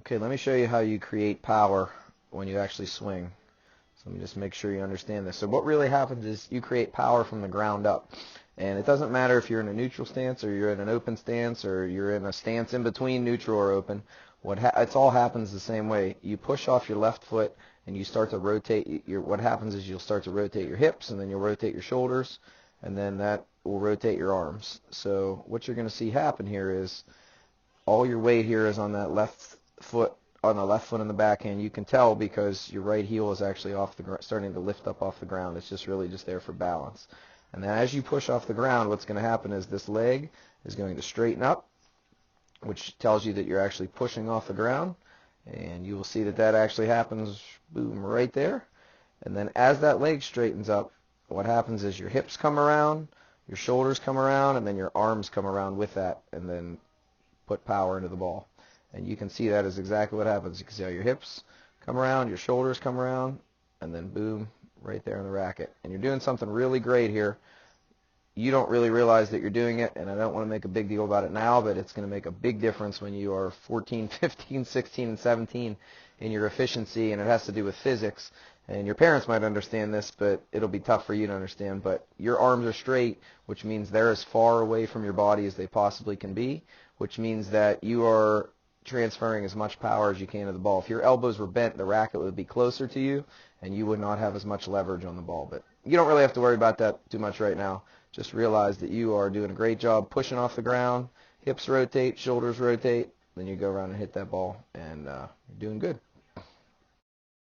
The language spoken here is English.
Okay, let me show you how you create power when you actually swing. So let me just make sure you understand this. So what really happens is you create power from the ground up. And it doesn't matter if you're in a neutral stance or you're in an open stance or you're in a stance in between neutral or open. It all happens the same way. You push off your left foot and you start to rotate what happens is you'll start to rotate your hips, and then you'll rotate your shoulders, and then that will rotate your arms. So what you're going to see happen here is all your weight here is on that left foot, on the left foot in the backhand. You can tell because your right heel is actually starting to lift up off the ground. It's just really just there for balance. And then as you push off the ground, what's going to happen is this leg is going to straighten up, which tells you that you're actually pushing off the ground. And you will see that that actually happens, boom, right there. And then as that leg straightens up, what happens is your hips come around, your shoulders come around, and then your arms come around with that, and then put power into the ball. And you can see that is exactly what happens. You can see how your hips come around, your shoulders come around, and then boom, right there in the racket. And you're doing something really great here. You don't really realize that you're doing it, and I don't want to make a big deal about it now, but it's going to make a big difference when you are 14, 15, 16, and 17 in your efficiency, and it has to do with physics. And your parents might understand this, but it'll be tough for you to understand. But your arms are straight, which means they're as far away from your body as they possibly can be, which means that you are transferring as much power as you can to the ball. If your elbows were bent, the racket would be closer to you, and you would not have as much leverage on the ball. But you don't really have to worry about that too much right now. Just realize that you are doing a great job pushing off the ground, hips rotate, shoulders rotate, then you go around and hit that ball, and you're doing good.